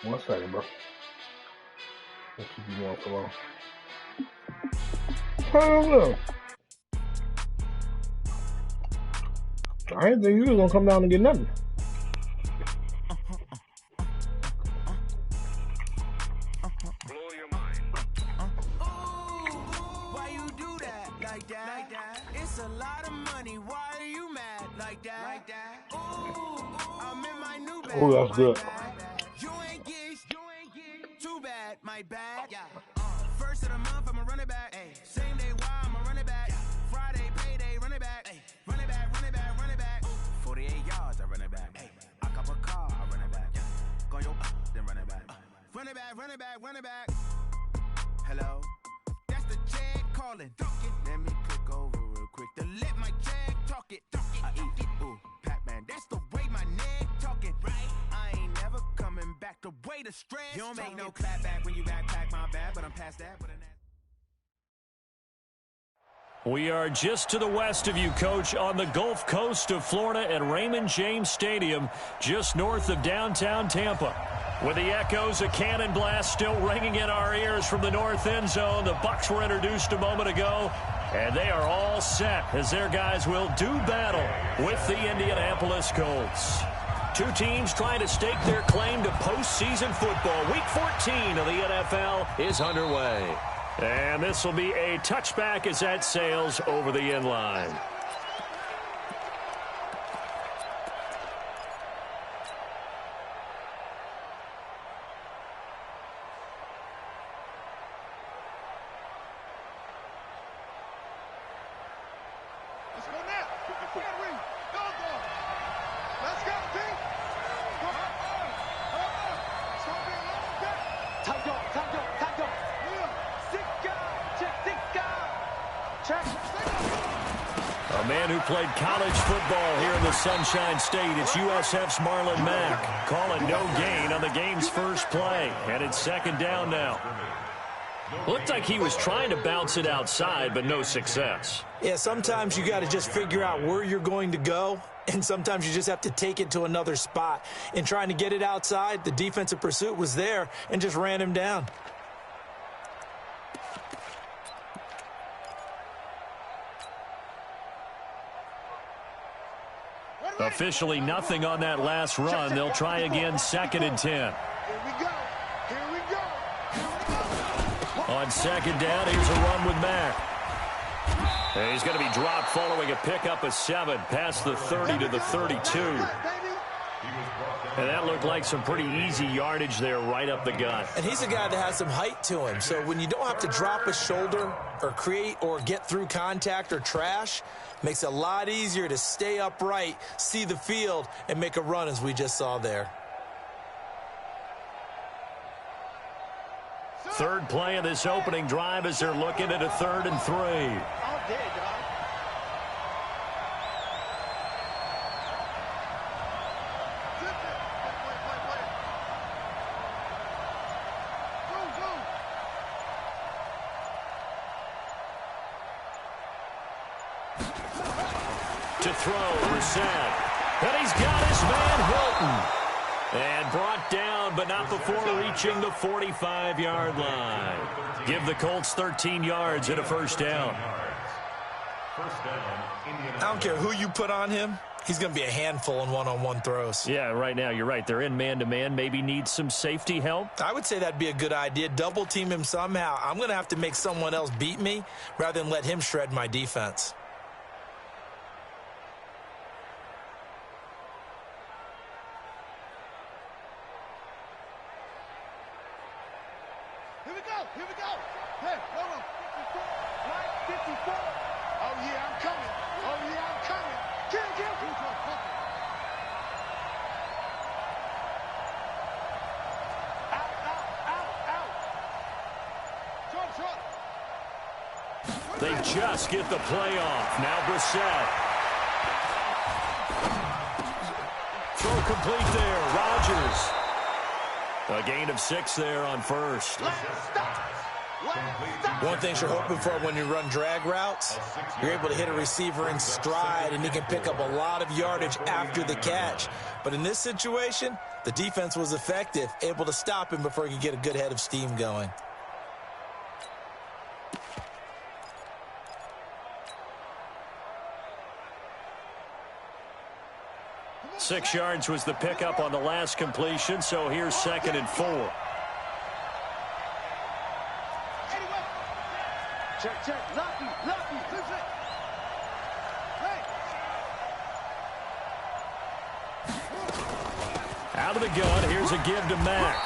1 second, bro. We'll keep you going for long. Hell no. I didn't think you was gonna come down and get nothing. Blow your mind. Why you do that like that? It's a lot of money. Why are you mad like that? I'm in my new bag. Oh, that's good. You ain't get too bad, my bad. First of the month, I'ma run it back. Same day, why I'ma run it back. Friday, payday, run it back. Run it back, run it back, run it back. 48 yards, I run it back. I cop a car, I run it back. Go your then run it back. Run it back, run it back, run it back. Hello? That's the check calling. Let me click over real quick to let my check talk it. I eat it, ooh, Pac-Man. That's the way my neck talking. Right? I ain't never coming back the way the stress. You don't make no clap back when you backpack my bad, but I'm past that. We are just to the west of you, Coach, on the Gulf Coast of Florida at Raymond James Stadium, just north of downtown Tampa. With the echoes of cannon blast still ringing in our ears from the north end zone, the Bucs were introduced a moment ago, and they are all set as their guys will do battle with the Indianapolis Colts. Two teams trying to stake their claim to postseason football. Week 14 of the NFL is underway. And this will be a touchback as that sails over the end line. Let's go now. Here we go. Let's go, team. It's going to be a long day. 타격. Check. A man who played college football here in the Sunshine State. It's USF's Marlon Mack calling no gain on the game's first play. And it's second down now. Looked like he was trying to bounce it outside, but no success. Yeah, sometimes you got to just figure out where you're going to go, and sometimes you just have to take it to another spot. In trying to get it outside, the defensive pursuit was there and just ran him down. Officially nothing on that last run. They'll try again, 2nd and 10. Here we go. On second down, here's a run with Mack. And he's going to be dropped following a pickup of 7 past the 30 to the 32. And that looked like some pretty easy yardage there right up the gut. And he's a guy that has some height to him. So when you don't have to drop a shoulder or create or get through contact or trash, makes it a lot easier to stay upright, see the field, and make a run as we just saw there. Third play of this opening drive as they're looking at a 3rd and 3. All day, dog. To throw, Brissett. And he's got his man Hilton. And brought down, but not before reaching the 45-yard line. Give the Colts 13 yards and a first down. I don't care who you put on him. He's going to be a handful in one-on-one throws. Yeah, right now, you're right. They're in man-to-man. Maybe need some safety help. I would say that'd be a good idea. Double team him somehow. I'm going to have to make someone else beat me rather than let him shred my defense. Here we go. Hey, hold on. 54. Oh, yeah, I'm coming. Kill. Out. Short. They just get the play off. Now Brissett. Throw complete there. Rodgers. A gain of 6 there on first. Let's stop. One thing you're hoping for when you run drag routes, you're able to hit a receiver in stride, and he can pick up a lot of yardage after the catch. But in this situation, the defense was effective, able to stop him before he could get a good head of steam going. 6 yards was the pickup on the last completion, so here's 2nd and 4. Check, check. Lucky. Out of the gun, here's a give to Mack.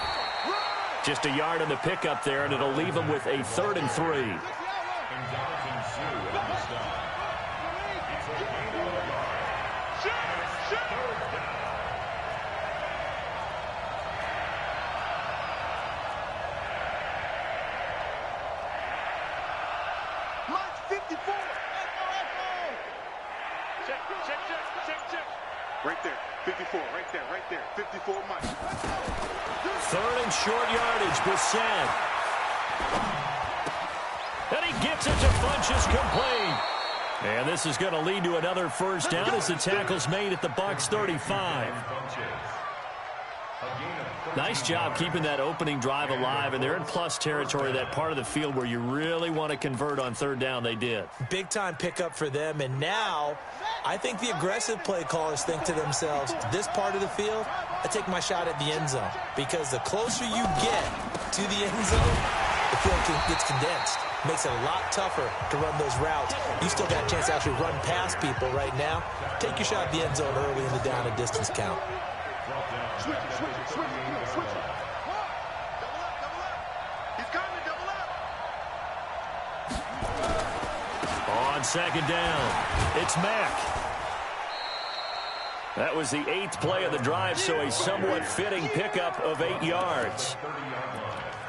Just a yard on the pickup there, and it'll leave him with a 3rd and 3. Right there, 54, right there, 54 Mike. 3rd and short yardage, Brissett. And he gets it to Funchess complete. And this is going to lead to another first down as the tackle's made at the Bucs 35. Nice job keeping that opening drive alive, and they're in plus territory, that part of the field where you really want to convert on 3rd down. They did. Big-time pickup for them, and now I think the aggressive play callers think to themselves, this part of the field, I take my shot at the end zone, because the closer you get to the end zone, the field gets condensed. Makes it a lot tougher to run those routes. You still got a chance to actually run past people right now. Take your shot at the end zone early in the down and distance count. Switch it. Double up. He's coming, double up. On 2nd down, it's Mack. That was the 8th play of the drive, so a somewhat fitting pickup of 8 yards.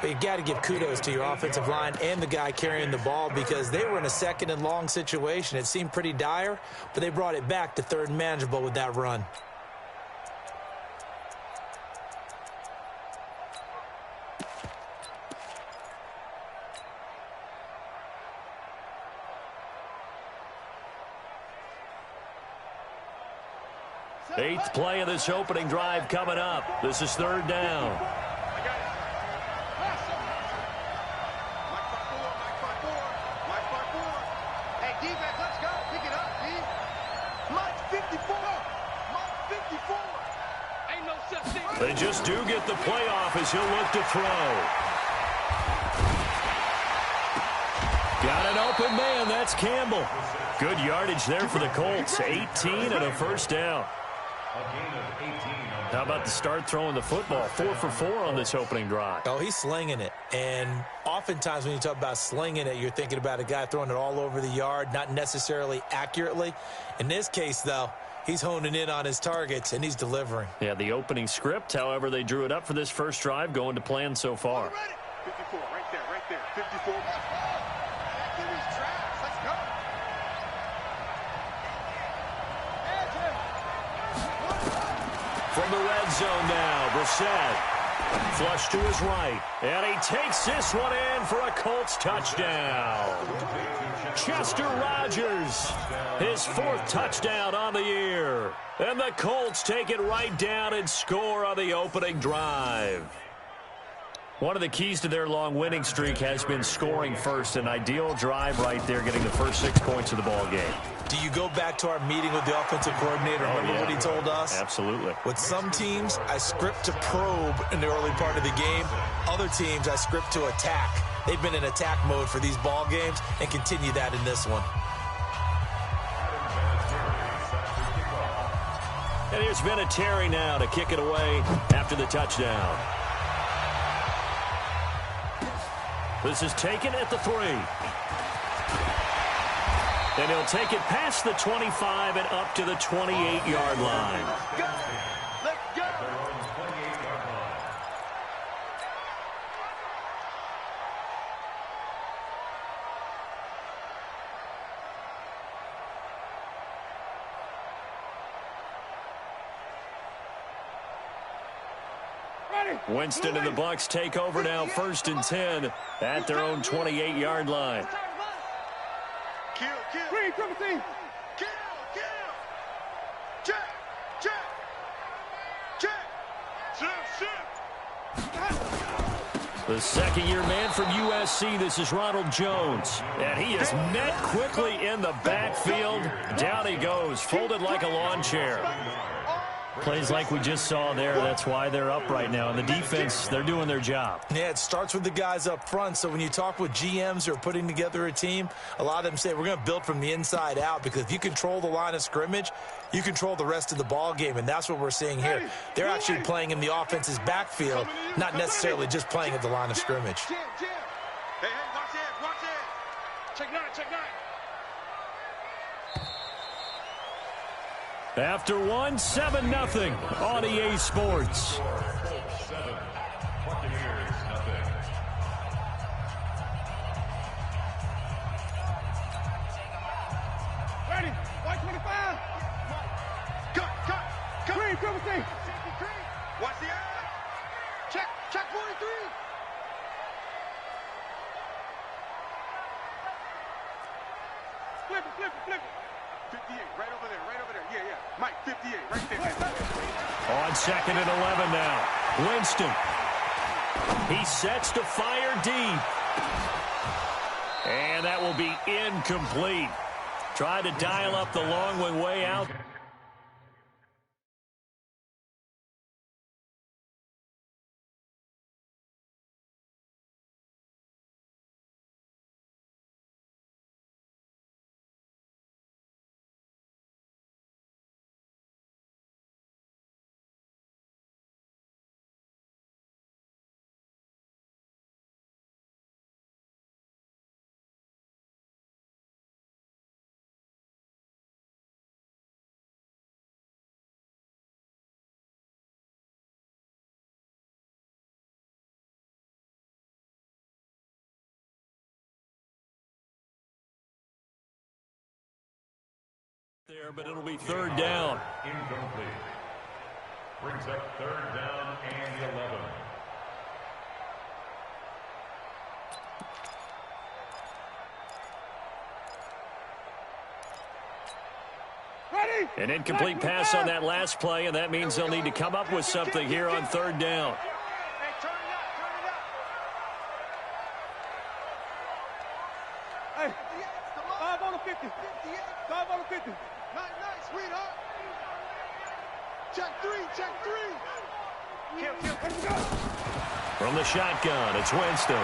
But you got to give kudos to your offensive line and the guy carrying the ball, because they were in a 2nd and long situation. It seemed pretty dire, but they brought it back to 3rd and manageable with that run. Eighth play of this opening drive coming up. This is 3rd down. Hey, defense, let's go. Pick it up, D. Mike 54. Ain't no such thing. They just do get the playoff as he'll look to throw. Got an open man. That's Campbell. Good yardage there for the Colts. 18 and a first down. How about the start throwing the football? 4 for 4 on this opening drive. Oh, he's slinging it. And oftentimes when you talk about slinging it, you're thinking about a guy throwing it all over the yard, not necessarily accurately. In this case, though, he's honing in on his targets, and he's delivering. Yeah, the opening script, however, they drew it up for this first drive, going to plan so far. 54, right there. 54. Let's go. From the red zone now, Brissett. Flush to his right. And he takes this one in for a Colts touchdown. Chester Rogers, his 4th touchdown on the year. And the Colts take it right down and score on the opening drive. One of the keys to their long winning streak has been scoring first. An ideal drive right there, getting the first 6 points of the ball game. Do you go back to our meeting with the offensive coordinator? Remember what he told us? Absolutely. With some teams, I script to probe in the early part of the game. Other teams, I script to attack. They've been in attack mode for these ball games and continue that in this one. And here's Vinatieri now to kick it away after the touchdown. This is taken at the 3. And he'll take it past the 25 and up to the 28-yard line. Let's go. Winston and the Bucs take over now, 1st and 10 at their own 28-yard line. Kill. Green, triple team. Kill. Check. The second-year man from USC, this is Ronald Jones. And he is met quickly in the backfield. Down he goes, folded like a lawn chair. Plays like we just saw there. That's why they're up right now. And the defense, they're doing their job. Yeah, it starts with the guys up front. So when you talk with GMs who are putting together a team, a lot of them say we're going to build from the inside out, because if you control the line of scrimmage, you control the rest of the ball game, and that's what we're seeing here. They're actually playing in the offense's backfield, not necessarily just playing at the line of scrimmage. Hey, watch it. Check 9. After one, 7-0 on EA Sports. Ready, white 25. Cut. Green, triple team. Watch the eye. Check 43. Flip it. 58, right over there. Yeah. Mike, 58, right there. On 2nd and 11 now. Winston. He sets to fire deep. And that will be incomplete. Tried to dial up the long one way out. There, but it'll be 3rd down. Incomplete. Brings up 3rd down and 11. Ready. An incomplete pass on that last play, and that means they'll need to come up with something here on 3rd down. Hey, turn it up. Hey, 5 on the 50. 5 on the 50. Nice, sweetheart. Check 3. Kill. Let's go. From the shotgun, it's Winston.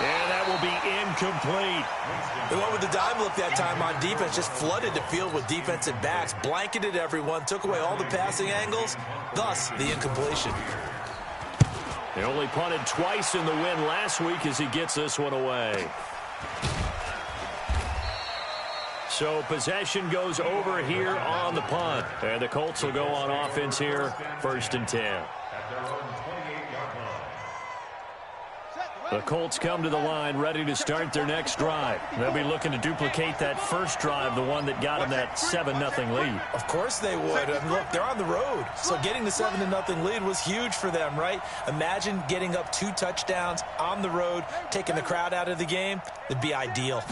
And that will be incomplete. They went with the dime look that time on defense, just flooded the field with defensive backs, blanketed everyone, took away all the passing angles, thus the incompletion. They only punted twice in the win last week as he gets this one away. So possession goes over here on the punt. And the Colts will go on offense here, 1st and 10. The Colts come to the line ready to start their next drive. They'll be looking to duplicate that first drive, the one that got them that 7-0 lead. Of course they would. I mean, look, they're on the road. So getting the 7-0 lead was huge for them, right? Imagine getting up 2 touchdowns on the road, taking the crowd out of the game. It'd be ideal.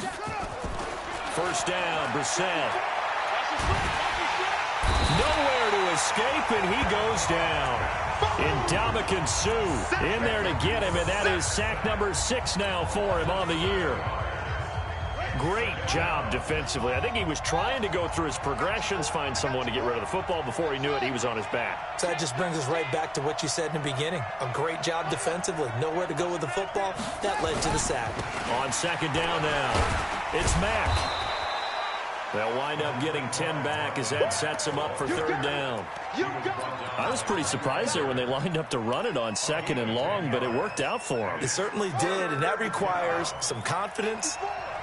1st down, Brissett. Nowhere to escape, and he goes down. Ndamukong Suh in there to get him, and that is sack number 6 now for him on the year. Great job defensively. I think he was trying to go through his progressions, find someone to get rid of the football. Before he knew it, he was on his back. So that just brings us right back to what you said in the beginning. A great job defensively. Nowhere to go with the football. That led to the sack. On 2nd down now, it's Mack. They'll wind up getting 10 back as that sets him up for 3rd down. I was pretty surprised there when they lined up to run it on 2nd and long, but it worked out for them. It certainly did, and that requires some confidence,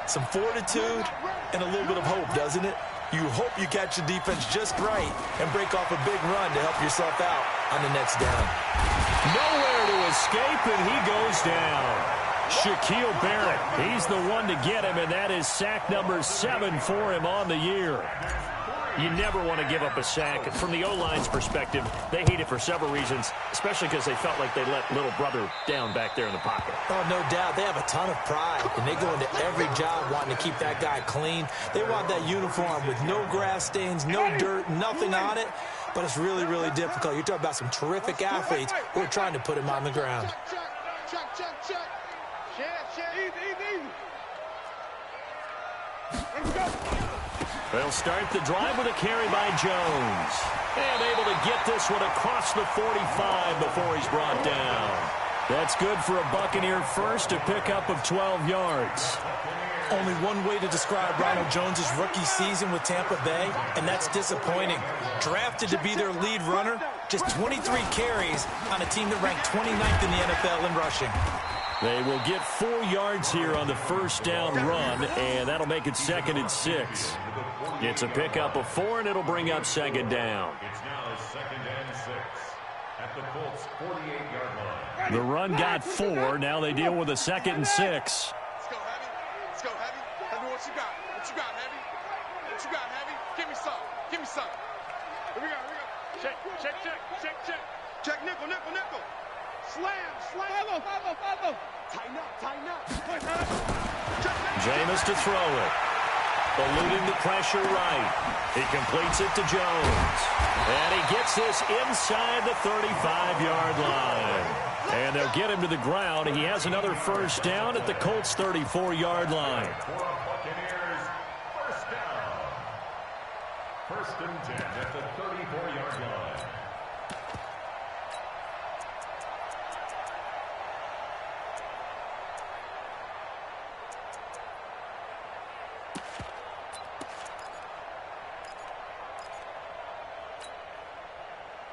some fortitude, and a little bit of hope, doesn't it? You hope you catch the defense just right and break off a big run to help yourself out on the next down. Nowhere to escape, and he goes down. Shaquille Barrett, he's the one to get him, and that is sack number 7 for him on the year. You never want to give up a sack. From the O-line's perspective, they hate it for several reasons, especially because they felt like they let little brother down back there in the pocket. Oh, no doubt. They have a ton of pride, and they go into every job wanting to keep that guy clean. They want that uniform with no grass stains, no dirt, nothing on it. But it's really, really difficult. You're talking about some terrific athletes who are trying to put him on the ground. Check. Easy. Let's go. They'll start the drive with a carry by Jones. And able to get this one across the 45 before he's brought down. That's good for a Buccaneer first, a pickup of 12 yards. Only one way to describe Ronald Jones' rookie season with Tampa Bay, and that's disappointing. Drafted to be their lead runner, just 23 carries on a team that ranked 29th in the NFL in rushing. They will get 4 yards here on the first down run, and that'll make it 2nd and 6. It's a pickup of 4, and it'll bring up 2nd down. It's now 2nd and 6 at the Colts' 48-yard line. The run got 4. Now they deal with a 2nd and 6. Let's go, Heavy. Heavy, what you got? Heavy? What you got, Heavy? Give me some. Here we go. Check. Check, nickel. Slam. Follow. Tighten up. Jameis to throw it. Eluding the pressure right. He completes it to Jones. And he gets this inside the 35-yard line. And they'll get him to the ground. He has another first down at the Colts' 34-yard line. Buccaneers, first down. 1st and 10 at the 34-yard line.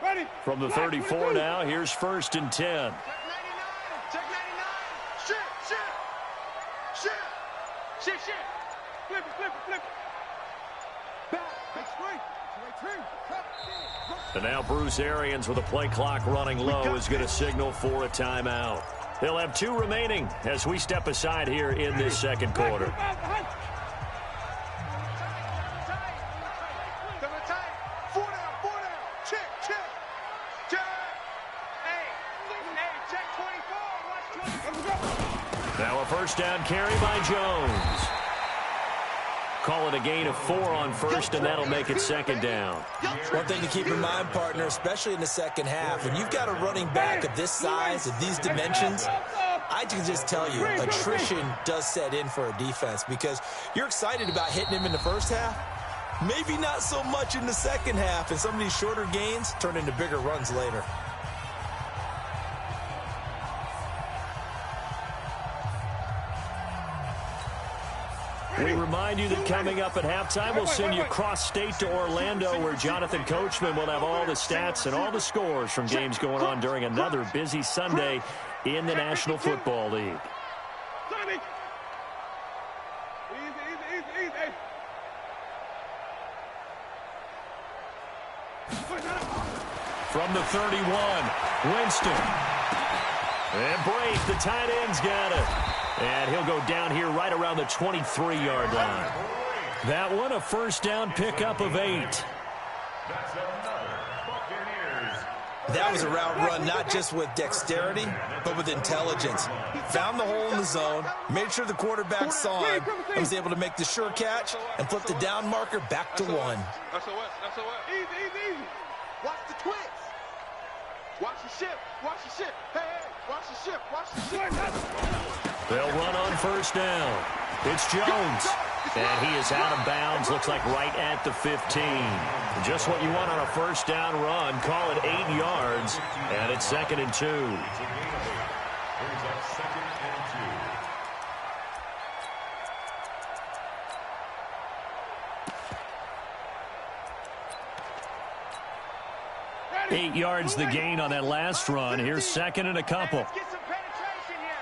Ready. From the 34 now, here's 1st and 10. Check 99. Shit. Flip it. Back. And now Bruce Arians with a play clock running low is going to signal for a timeout. They'll have 2 remaining as we step aside here in this second quarter. Now a first down carry by Jones. Call it a gain of 4 on first, and that'll make it 2nd down. One thing to keep in mind, partner, especially in the second half, when you've got a running back of this size, of these dimensions, I can just tell you, attrition does set in for a defense because you're excited about hitting him in the first half. Maybe not so much in the second half, and some of these shorter gains turn into bigger runs later. We remind you that coming up at halftime, we'll send you cross-state to Orlando, where Jonathan Coachman will have all the stats and all the scores from games going on during another busy Sunday in the National Football League. Easy. From the 31, Winston. And Brate, the tight end's got it. And he'll go down here right around the 23-yard line. That one, a first down pickup of 8. That's another Buccaneers. That was a route run not just with dexterity, but with intelligence. Found the hole in the zone, made sure the quarterback saw him, and was able to make the sure catch and flip the down marker back to 1. That's easy. Watch the twist. Watch the ship. Hey, watch the ship. They'll run on first down. It's Jones. And he is out of bounds. Looks like right at the 15. Just what you want on a first down run. Call it 8 yards. And it's 2nd and 2. Brings up 2nd and 2. 8 yards the gain on that last run. Here's 2nd and a couple. Let's get some penetration here.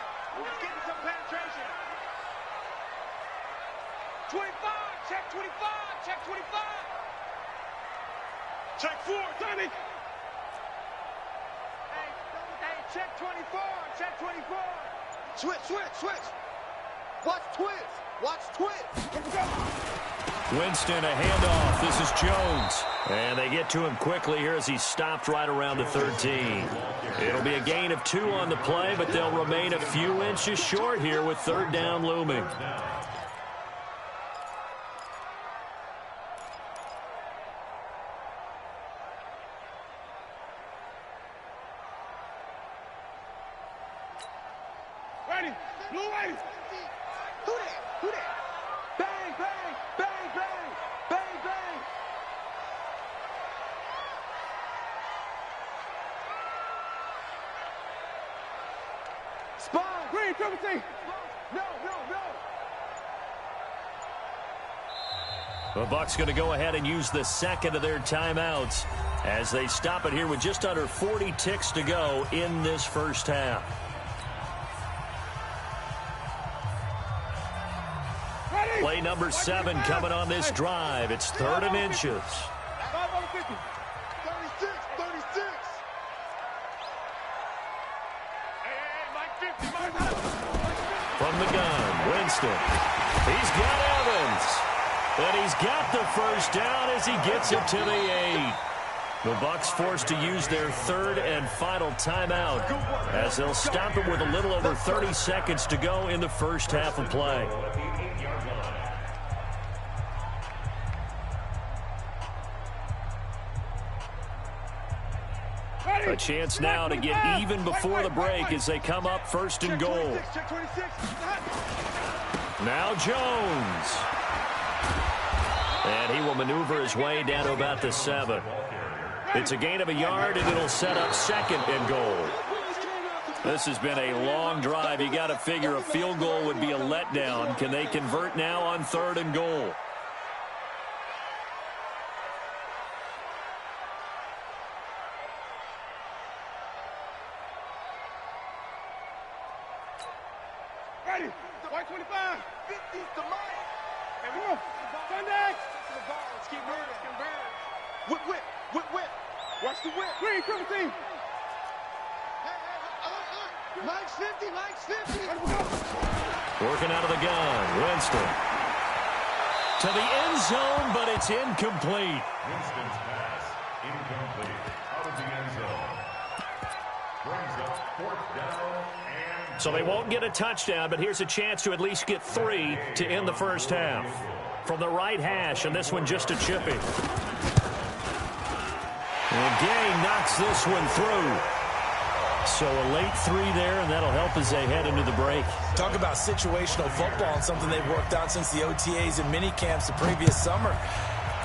25. Check 25. Check 4, Donnie. Hey, check 24. Switch. Watch twist. Let's go. Winston, a handoff. This is Jones. And they get to him quickly here as he stopped right around the 13. It'll be a gain of 2 on the play, but they'll remain a few inches short here with third down looming. Ready. Blue ready. Who that? Who that? Bang, bang, bang, bang, bang, bang. Spy. Green, triple T. No, no, no. The Bucs going to go ahead and use the second of their timeouts as they stop it here with just under 40 ticks to go in this first half. Play number 7 coming on this drive. It's 3rd and inches. 36, 36. Hey, Mike 50, Mike. From the gun, Winston. He's got Evans. And he's got the first down as he gets it to the 8. The Bucs forced to use their 3rd and final timeout as they'll stop it with a little over 30 seconds to go in the first half of play. A chance now to get even before the break as they come up 1st and goal. Now Jones. And he will maneuver his way down to about the 7. It's a gain of a yard, and it'll set up 2nd and goal. This has been a long drive. You got to figure a field goal would be a letdown. Can they convert now on 3rd and goal? Ready. White 25. 50 to Mike. Here we go. Sunday. Let's keep moving. Whip, whip, whip, whip. Watch the whip. Green, triple team. Hey, Mike's 50, Mike's 50. Working out of the gun, Winston. To the end zone, but it's incomplete. Winston's pass, incomplete, out of the end zone. Brings up 4th down and... So they won't get a touchdown, but here's a chance to at least get 3 to end the first half. From the right hash, and this one just a chippy. And Gay knocks this one through. So a late 3 there, and that'll help as they head into the break. Talk about situational football and something they've worked on since the OTAs and mini camps the previous summer.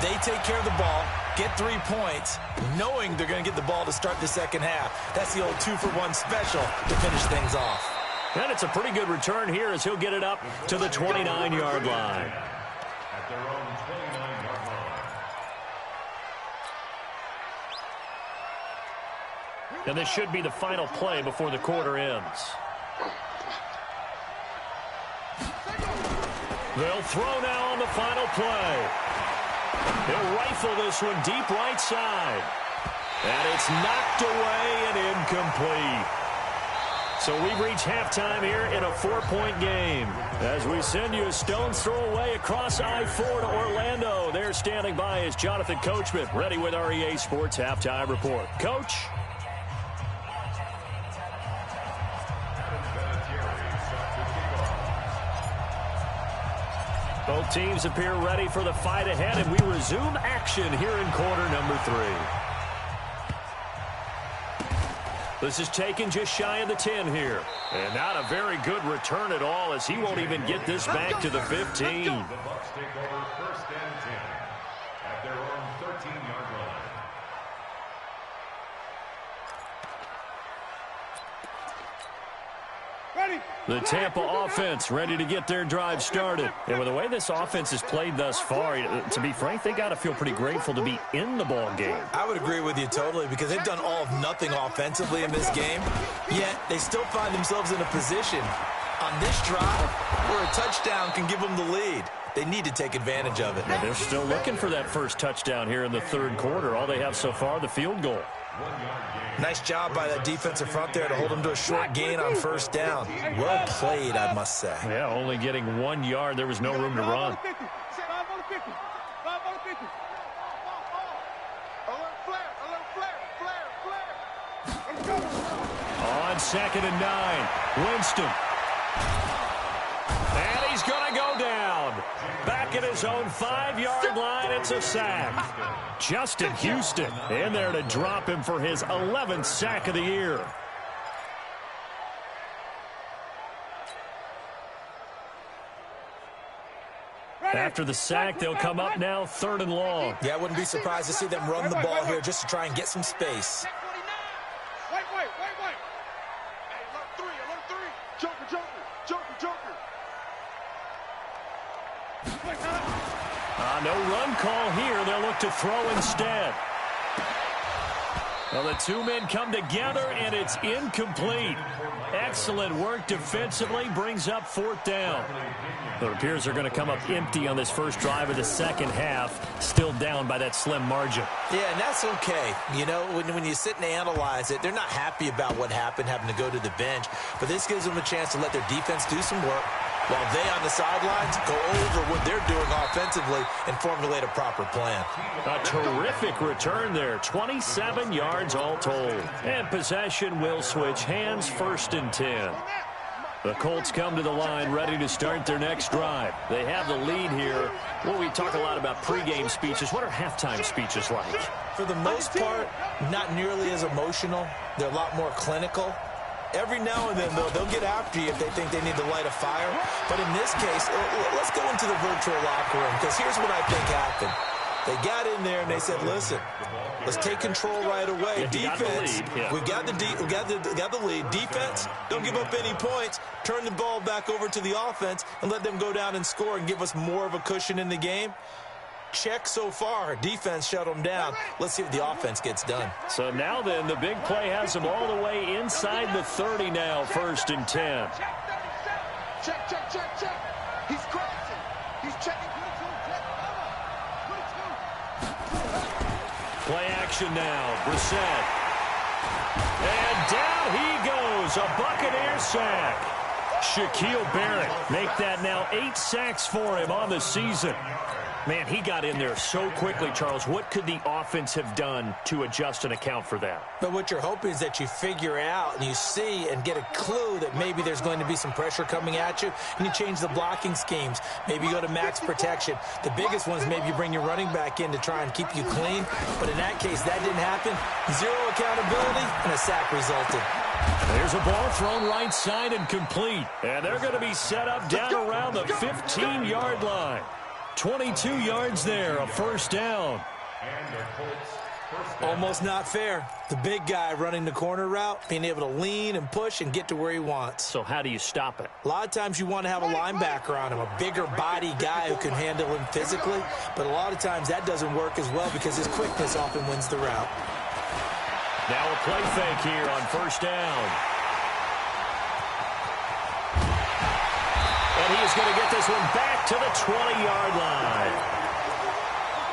They take care of the ball, get 3 points, knowing they're going to get the ball to start the second half. That's the old 2-for-1 special to finish things off. And it's a pretty good return here as he'll get it up to the 29-yard line. At their own 29-yard line. And this should be the final play before the quarter ends. They'll throw now on the final play. He'll rifle this one deep right side. And it's knocked away and incomplete. So we've reached halftime here in a 4-point game. As we send you a stone's throw away across I-4 to Orlando. There standing by is Jonathan Coachman, ready with our EA Sports Halftime Report. Coach? Both teams appear ready for the fight ahead, and we resume action here in quarter number 3. This is taken just shy of the 10 here. And not a very good return at all as he won't even get this back to the 15. The Bucs take over 1st and 10 at their own 13-yard line. Ready. The Tampa offense ready to get their drive started. And with the way this offense has played thus far, to be frank, they got to feel pretty grateful to be in the ball game. I would agree with you totally because they've done all of nothing offensively in this game, yet they still find themselves in a position on this drive where a touchdown can give them the lead. They need to take advantage of it. And they're still looking for that first touchdown here in the 3rd quarter. All they have so far, the field goal. Nice job by that defensive front there to hold them to a short gain on 1st down. Well played, I must say. Yeah, only getting 1 yard. There was no room to run. on 2nd and 9. Winston. And he's going to go down. Back at his own 5-yard line, it's a sack. Justin Houston in there to drop him for his 11th sack of the year. After the sack, they'll come up now 3rd and long. Yeah, I wouldn't be surprised to see them run the ball here just to try and get some space. Wait. Hey, alert 3. Joker. No run call here. They'll look to throw instead. Well, the two men come together, and it's incomplete. Excellent work defensively. Brings up 4th down. It appears they're going to come up empty on this first drive of the second half. Still down by that slim margin. Yeah, and that's okay. You know, when you sit and analyze it, they're not happy about what happened, having to go to the bench. But this gives them a chance to let their defense do some work while they on the sidelines go over what they're doing offensively and formulate a proper plan. A terrific return there. 27 yards all told. And possession will switch hands, 1st and 10. The Colts come to the line ready to start their next drive. They have the lead here. Well, we talk a lot about pregame speeches. What are halftime speeches like? For the most part, not nearly as emotional. They're a lot more clinical. Every now and then, though, they'll get after you if they think they need to light a fire. But in this case, let's go into the virtual locker room, because here's what I think happened. They got in there and they said, listen, let's take control right away. Defense, we got the lead. Defense, don't give up any points. Turn the ball back over to the offense and let them go down and score and give us more of a cushion in the game. Check so far. Defense shut them down. Let's see what the offense gets done. So now then, the big play has them all the way inside the 30 now, 1st and 10. Check. He's crossing. He's checking. Play action now. Brissett. And down he goes. A Buccaneer sack. Shaquille Barrett make that now 8 sacks for him on the season. Man, he got in there so quickly, Charles. What could the offense have done to adjust and account for that? But what you're hoping is that you figure out and you see and get a clue that maybe there's going to be some pressure coming at you, and you change the blocking schemes. Maybe you go to max protection. The biggest one is maybe you bring your running back in to try and keep you clean. But in that case, that didn't happen. 0 accountability, and a sack resulted. There's a ball thrown right side and complete. And they're going to be set up down around the 15-yard line. 22 yards there, a 1st down. Almost not fair. The big guy running the corner route, being able to lean and push and get to where he wants. So how do you stop it? A lot of times you want to have a linebacker on him, a bigger body guy who can handle him physically. But a lot of times that doesn't work as well because his quickness often wins the route. Now a play fake here on 1st down. And he is going to get this one back to the 20-yard line.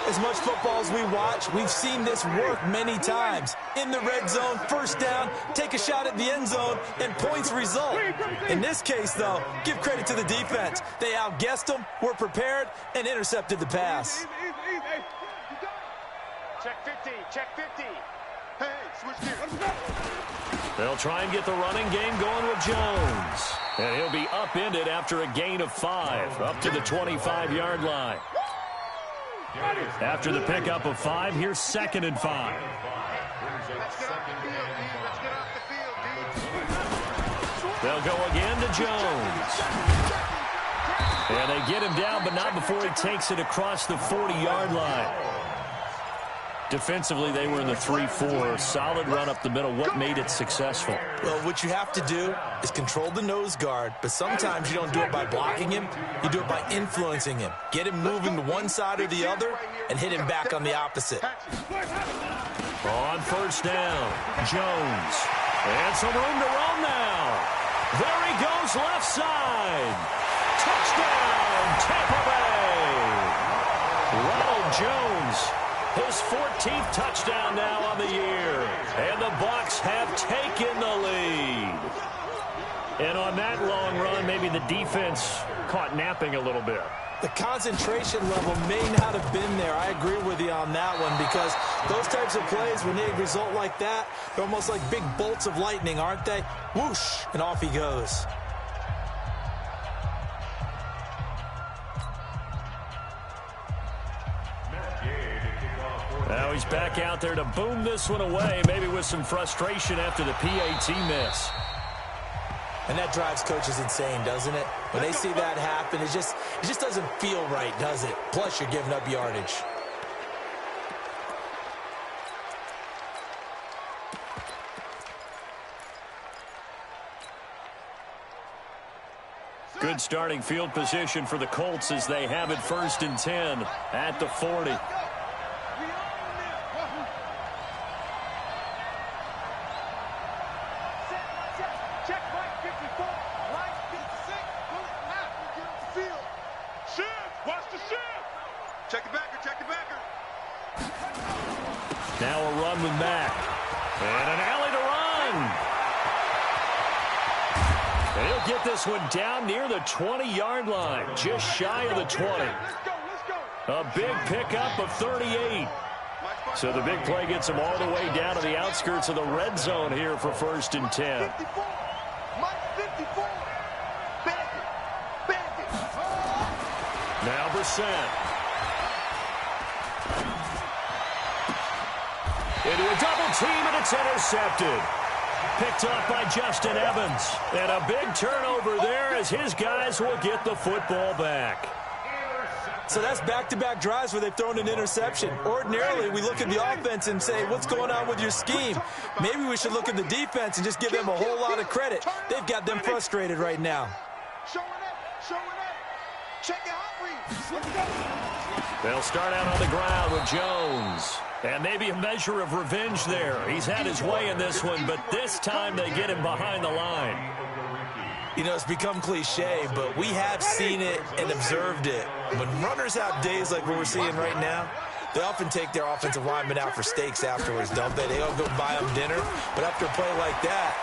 As much football as we watch, we've seen this work many times. In the red zone, 1st down, take a shot at the end zone, and points result. In this case, though, give credit to the defense. They outguessed them, were prepared, and intercepted the pass. Check 50. Hey, switch gears. They'll try and get the running game going with Jones. And he'll be upended after a gain of 5, up to the 25-yard line. After the pickup of 5, here's 2nd and 5. They'll go again to Jones. And they get him down, but not before he takes it across the 40-yard line. Defensively, they were in the 3-4. Solid run up the middle. What made it successful? Well, what you have to do is control the nose guard, but sometimes you don't do it by blocking him. You do it by influencing him. Get him moving to one side or the other and hit him back on the opposite. On 1st down, Jones. And some room to run now. There he goes, left side. Touchdown, Tampa Bay. Ronald Jones. His 14th touchdown now on the year. And the Bucs have taken the lead. And on that long run, maybe the defense caught napping a little bit. The concentration level may not have been there. I agree with you on that one because those types of plays, when they result like that, they're almost like big bolts of lightning, aren't they? Whoosh, and off he goes. Now he's back out there to boom this one away, maybe with some frustration after the PAT miss. And that drives coaches insane, doesn't it? When they see that happen, it just doesn't feel right, does it? Plus, you're giving up yardage. Good starting field position for the Colts as they have it 1st and 10 at the 40. Now a run with Mack. And an alley to run. And he'll get this one down near the 20-yard line, just shy of the 20. A big pickup of 38. So the big play gets him all the way down to the outskirts of the red zone here for 1st and 10. Now Brissett. Into a double team, and it's intercepted. Picked off by Justin Evans. And a big turnover there as his guys will get the football back. So that's back-to-back drives where they've thrown an interception. Ordinarily, we look at the offense and say, what's going on with your scheme? Maybe we should look at the defense and just give them a whole lot of credit. They've got them frustrated right now. They'll start out on the ground with Jones. And maybe a measure of revenge there. He's had his way in this one, but this time they get him behind the line. You know, it's become cliche, but we have seen it and observed it. When runners have days like what we're seeing right now, they often take their offensive linemen out for steaks afterwards, don't they? They all go buy them dinner. But after a play like that,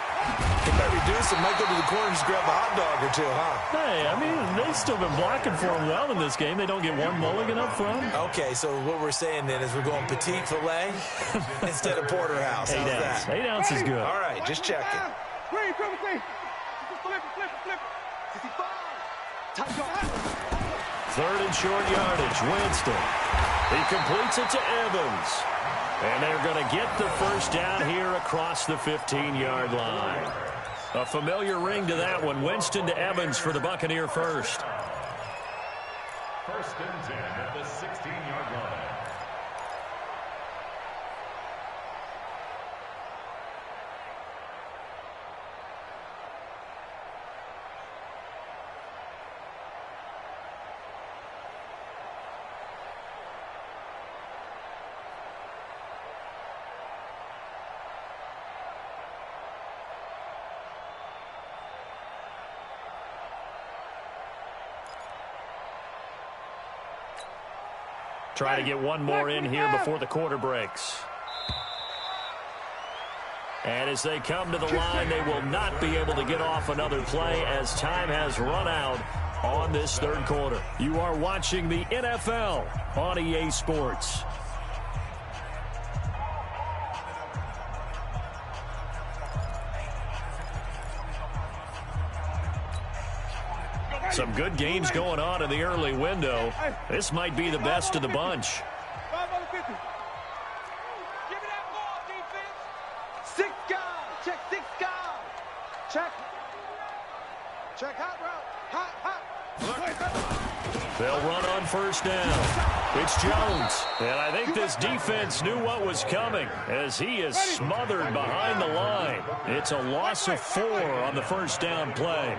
they might reduce it, might go to the corner and just grab a hot dog or two, huh? Hey, I mean, they've still been blocking for him well in this game. They don't get one mulligan up front. Okay, so what we're saying then is we're going petite filet instead of porterhouse. How's that? 8 ounce is good. All right, just checking. Third and short yardage, Winston. He completes it to Evans. And they're going to get the first down here across the 15-yard line. A familiar ring to that one. Winston to Evans for the Buccaneer first. 1st and 10 at the 16-yard line. Try to get one more in here before the quarter breaks. And as they come to the line, they will not be able to get off another play as time has run out on this third quarter. You are watching the NFL on EA Sports. Some good games going on in the early window. This might be the best of the bunch. 5 on the 50. Give me that ball, defense. 6 guys. Check 6 guys. Check. Check hot route. Hot. They'll run on first down. It's Jones. And I think this defense knew what was coming as he is smothered behind the line. It's a loss of 4 on the first down play.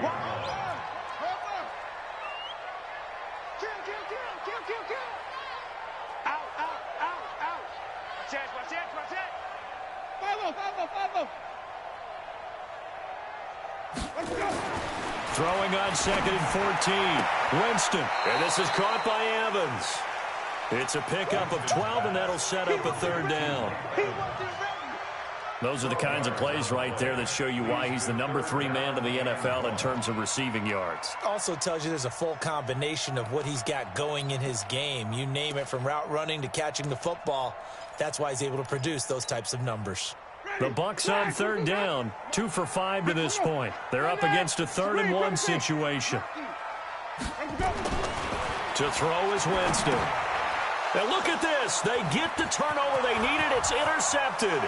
Throwing on 2nd and 14. Winston. And this is caught by Evans. It's a pickup of 12, and that'll set up a third down. Those are the kinds of plays right there that show you why he's the number 3 man in the NFL in terms of receiving yards. Also tells you there's a full combination of what he's got going in his game. You name it, from route running to catching the football. That's why he's able to produce those types of numbers. The Bucs on 3rd down, 2 for 5 to this point. They're up against a 3rd and 1 situation. To throw is Winston. And look at this. They get the turnover they needed. It's intercepted.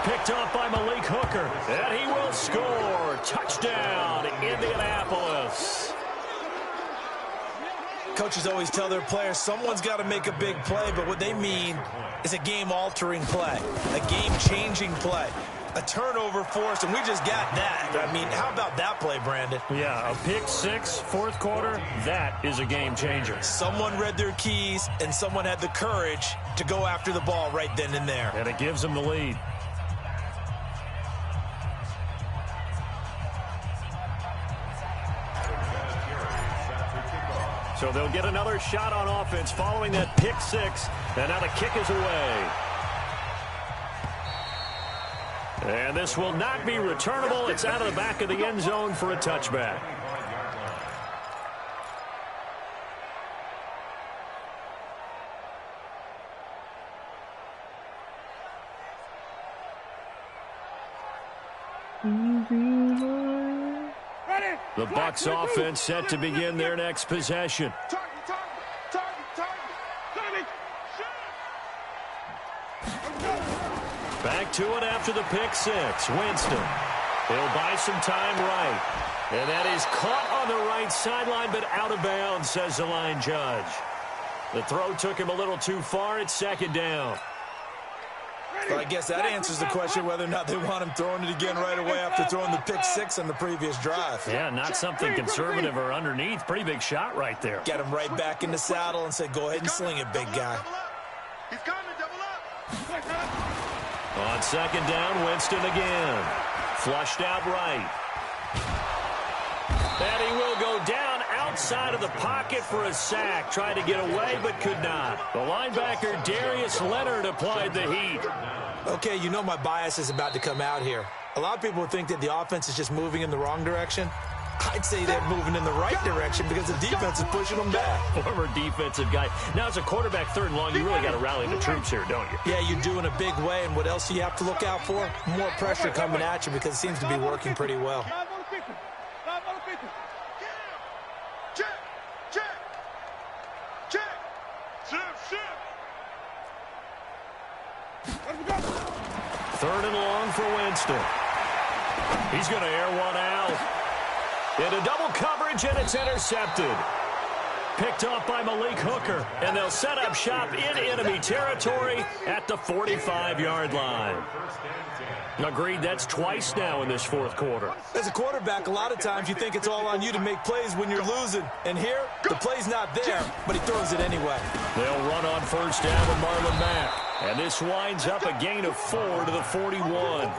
Picked off by Malik Hooker. And he will score. Touchdown, Indianapolis. Coaches always tell their players someone's got to make a big play, but what they mean is a game-altering play, a game-changing play, a turnover force, and we just got that. I mean, how about that play, Brandon? Yeah, a pick 6, 4th quarter, that is a game changer. Someone read their keys, and someone had the courage to go after the ball right then and there. And it gives them the lead. So they'll get another shot on offense following that pick 6, and now the kick is away. And this will not be returnable. It's out of the back of the end zone for a touchback. The Bucs offense set to begin their next possession. Back to it after the pick 6. Winston. He'll buy some time right. And that is caught on the right sideline, but out of bounds, says the line judge. The throw took him a little too far. It's 2nd down. Well, I guess that answers the question whether or not they want him throwing it again right away after throwing the pick 6 on the previous drive. Yeah, not something conservative or underneath. Pretty big shot right there. Get him right back in the saddle and say, go ahead and sling it, big guy. He's coming, double up. On 2nd down, Winston again. Flushed out right. And he will go down outside of the pocket for a sack. Tried to get away, but could not. The linebacker, Darius Leonard, applied the heat. Okay, you know my bias is about to come out here. A lot of people think that the offense is just moving in the wrong direction. I'd say they're moving in the right direction because the defense is pushing them back. Former defensive guy. Now, as a quarterback 3rd and long, you really got to rally the troops here, don't you? Yeah, you do in a big way. And what else do you have to look out for? More pressure coming at you because it seems to be working pretty well. Third and long for Winston. He's going to air one out. Into double coverage, and it's intercepted. Picked off by Malik Hooker, and they'll set up shop in enemy territory at the 45-yard line. Agreed, that's twice now in this 4th quarter. As a quarterback, a lot of times you think it's all on you to make plays when you're losing. And here, the play's not there, but he throws it anyway. They'll run on 1st down with Marlon Mack. And this winds up a gain of 4 to the 41.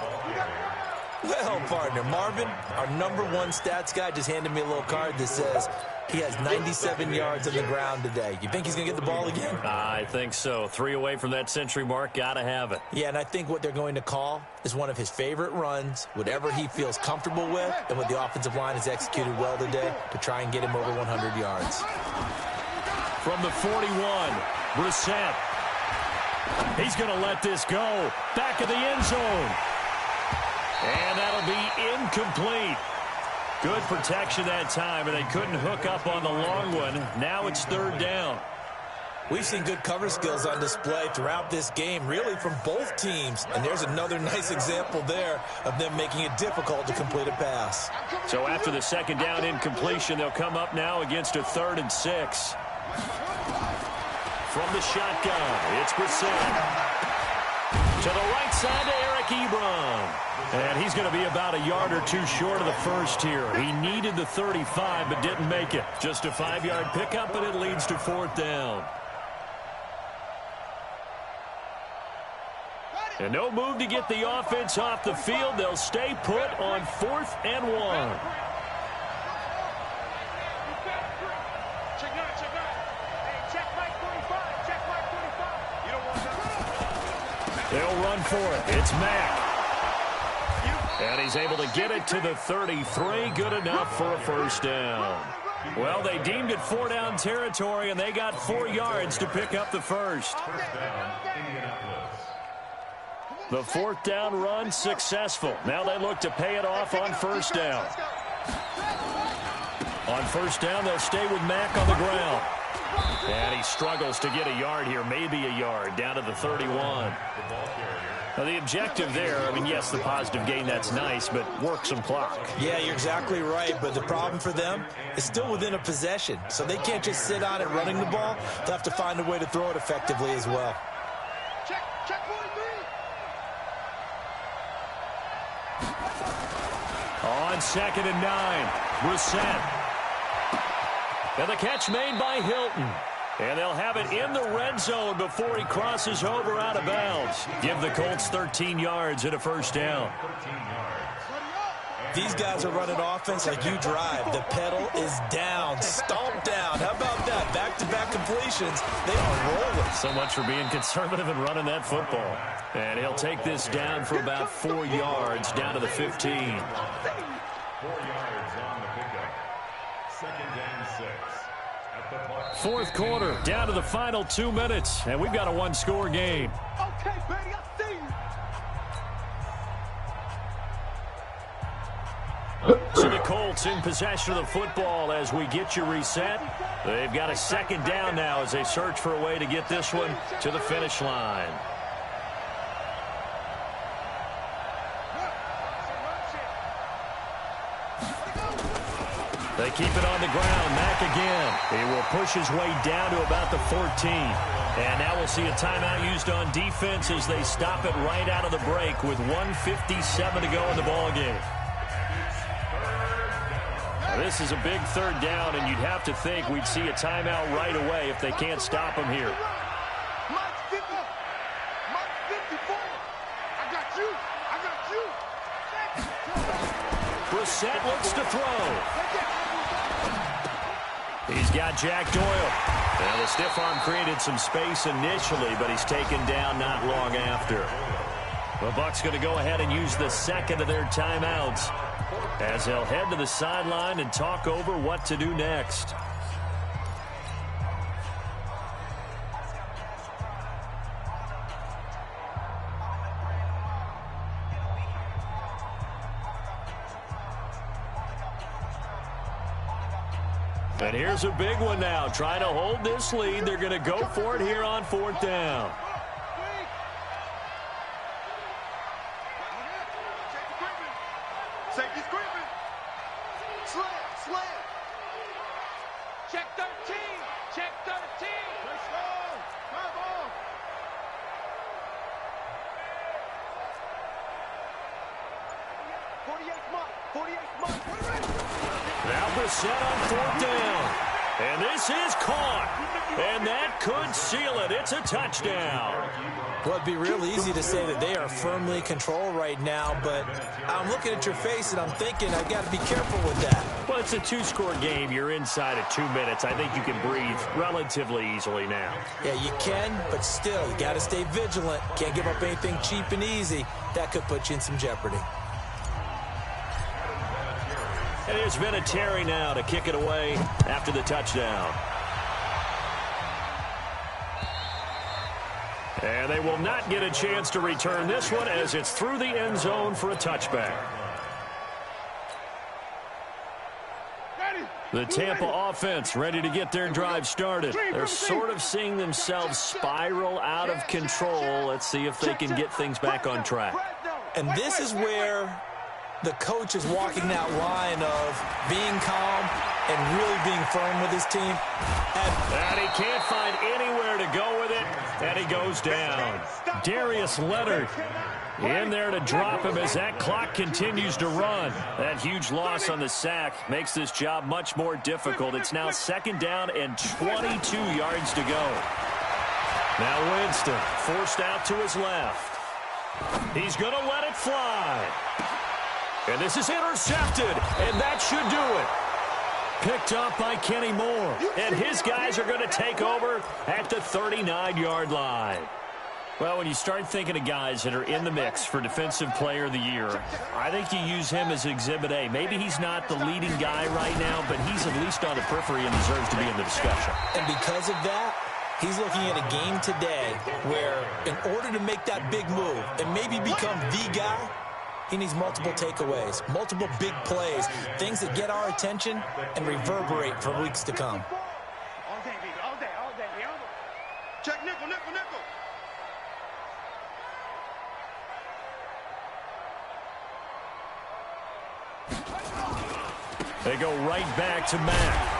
Well, partner, Marvin, our #1 stats guy, just handed me a little card that says he has 97 yards on the ground today. You think he's going to get the ball again? I think so. 3 away from that century mark. Got to have it. Yeah, and I think what they're going to call is one of his favorite runs, whatever he feels comfortable with, and what the offensive line has executed well today to try and get him over 100 yards. From the 41, Brissett. He's going to let this go. Back of the end zone. And that'll be incomplete. Good protection that time, and they couldn't hook up on the long one. Now it's 3rd down. We've seen good cover skills on display throughout this game, really from both teams. And there's another nice example there of them making it difficult to complete a pass. So after the 2nd down incompletion, they'll come up now against a 3rd and 6. From the shotgun, it's Brissett. To the right side to Eric Ebron. And he's going to be about a yard or 2 short of the first here. He needed the 35, but didn't make it. Just a 5-yard pickup, and it leads to 4th down. And no move to get the offense off the field. They'll stay put on 4th and 1. They'll run for it. It's Mack. And he's able to get it to the 33. Good enough for a first down. Well, they deemed it 4-down territory, and they got 4 yards to pick up the first. The 4th down run successful. Now they look to pay it off on first down. On first down, they'll stay with Mack on the ground. And he struggles to get a yard here, maybe a yard, down to the 31. Now, the objective there, I mean, yes, the positive gain, that's nice, but work some clock. Yeah, you're exactly right, but the problem for them is still within a possession, so they can't just sit on it running the ball. They'll have to find a way to throw it effectively as well. Check 43. On 2nd and 9, Brissett. And the catch made by Hilton. And they'll have it in the red zone before he crosses over out of bounds. Give the Colts 13 yards and a first down. These guys are running offense like you drive. The pedal is down, stomp down. How about that? Back-to-back completions. They are rolling. So much for being conservative and running that football. And he'll take this down for about 4 yards, down to the 15. 4 yards on the pickup. 2nd and 6. At the clock. 4th quarter, down to the final 2 minutes. And we've got a one-score game. Okay, baby, I see you. So the Colts in possession of the football as we get you reset. They've got a 2nd down now as they search for a way to get this one to the finish line. They keep it on the ground. Mack again. He will push his way down to about the 14. And now we'll see a timeout used on defense as they stop it right out of the break with 1:57 to go in the ballgame. This is a big 3rd down, and you'd have to think we'd see a timeout right away if they can't stop him here. Mike 50. Mike 54. I got you. Brissett looks to throw. He's got Jack Doyle. Now, the stiff arm created some space initially, but he's taken down not long after. The Bucs going to go ahead and use the 2nd of their timeouts as they'll head to the sideline and talk over what to do next. And here's a big one now. Trying to hold this lead. They're going to go for it here on 4th down. Safety's creeping. Slam. Check 13. Let's go. Come on. Now Brissett on 4th down. And this is caught. And that could seal it. It's a touchdown. Well, it'd be real easy to say that they are firmly in control right now, but I'm looking at your face and I'm thinking I've got to be careful with that. Well, it's a 2-score game. You're inside of 2 minutes. I think you can breathe relatively easily now. Yeah, you can, but still, you got to stay vigilant. Can't give up anything cheap and easy. That could put you in some jeopardy. And there's been a Terry now to kick it away after the touchdown. And they will not get a chance to return this one as it's through the end zone for a touchback. The Tampa offense ready to get their drive started. They're sort of seeing themselves spiral out of control. Let's see if they can get things back on track. And this is where the coach is walking that line of being calm and really being firm with his team. And he can't find anywhere to go with it, and he goes down. Darius Leonard in there to drop him as that clock continues to run. That huge loss on the sack makes this job much more difficult. It's now 2nd down and 22 yards to go. Now Winston forced out to his left. He's going to let it fly. And this is intercepted, and that should do it. Picked up by Kenny Moore, and his guys are going to take over at the 39-yard line. Well, when you start thinking of guys that are in the mix for Defensive Player of the Year, I think you use him as Exhibit A. Maybe he's not the leading guy right now, but he's at least on the periphery and deserves to be in the discussion. And because of that, he's looking at a game today where in order to make that big move and maybe become the guy, he needs multiple takeaways, multiple big plays, things that get our attention and reverberate for weeks to come. All day, baby. All day. All day. Check nickel, nickel, nickel. They go right back to Mack.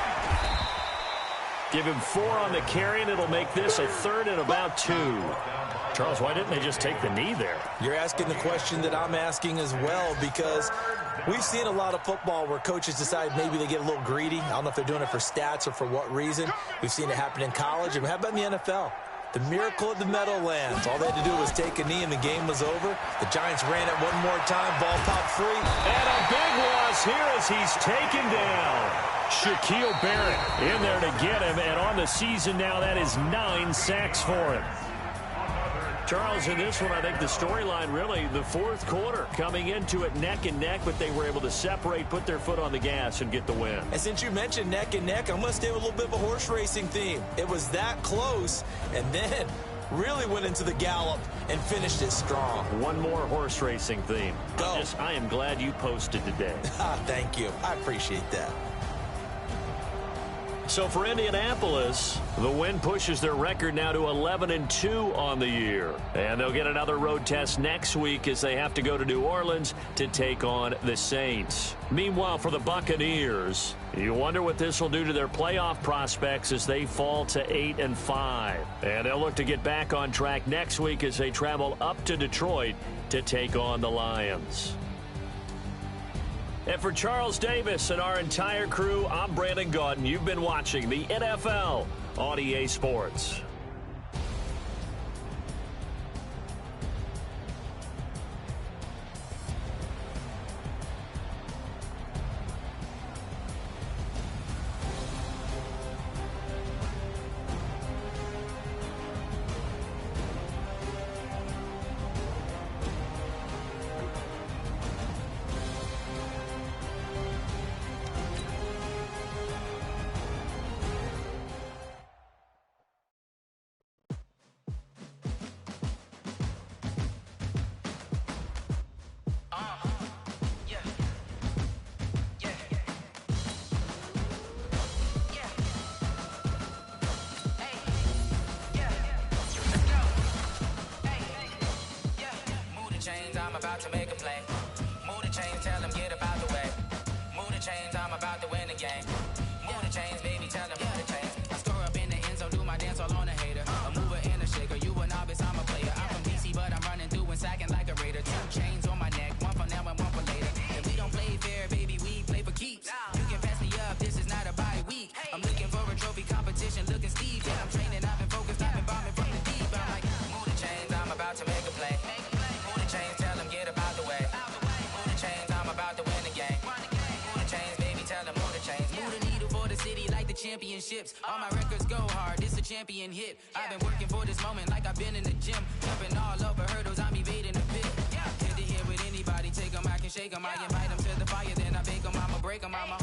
Give him 4 on the carry, and it'll make this a 3rd and about 2. Charles, why didn't they just take the knee there? You're asking the question that I'm asking as well, because we've seen a lot of football where coaches decide maybe they get a little greedy. I don't know if they're doing it for stats or for what reason. We've seen it happen in college, and how about in the NFL? The miracle of the Meadowlands. All they had to do was take a knee, and the game was over. The Giants ran it one more time. Ball popped free. And a big loss here as he's taken down. Shaquille Barrett in there to get him, and on the season now, that is 9 sacks for him. Charles, in this one, I think the storyline really, the fourth quarter, coming into it neck and neck, but they were able to separate, put their foot on the gas, and get the win. And since you mentioned neck and neck, I'm going to stay with a little bit of a horse racing theme. It was that close, and then really went into the gallop and finished it strong. One more horse racing theme. Go. I am glad you posted today. Thank you. I appreciate that. So for Indianapolis, the win pushes their record now to 11-2 on the year. And they'll get another road test next week as they have to go to New Orleans to take on the Saints. Meanwhile, for the Buccaneers, you wonder what this will do to their playoff prospects as they fall to 8-5. And they'll look to get back on track next week as they travel up to Detroit to take on the Lions. And for Charles Davis and our entire crew, I'm Brandon Gaudin. You've been watching the NFL on EA Sports. I'm about to make a play. Move the chains, tell them get up out the way. Move the chains, I'm about to win the game. Move the chains, baby, tell them move the chains. I score up in the end zone, do my dance all on a hater. A mover and a shaker, you a novice, I'm a player. I'm from DC, but I'm running through and sacking like a raider. 2 chains on my neck, one for now and one for later. If we don't play fair, baby, we play for keeps. You can pass me up, this is not a bye week. I'm looking for a trophy competition, looking steep. Yeah, I'm training, I've been focused, I've been bombing from the deep. I'm like, move the chains, I'm about to make a play. Move the chains, tell them get up out the way. Move the chains, I'm about to win the game. Move the chains, baby, tell them move the chains. Move the needle for the city like the championships. All my records go hard, this a champion hit. I've been working for this moment like I've been in the gym. Jumping all over hurdles, I'm evading the pit. Hit to hit with anybody, take them, I can shake them. I invite them to the fire, then I bake them, I'ma break them, I'ma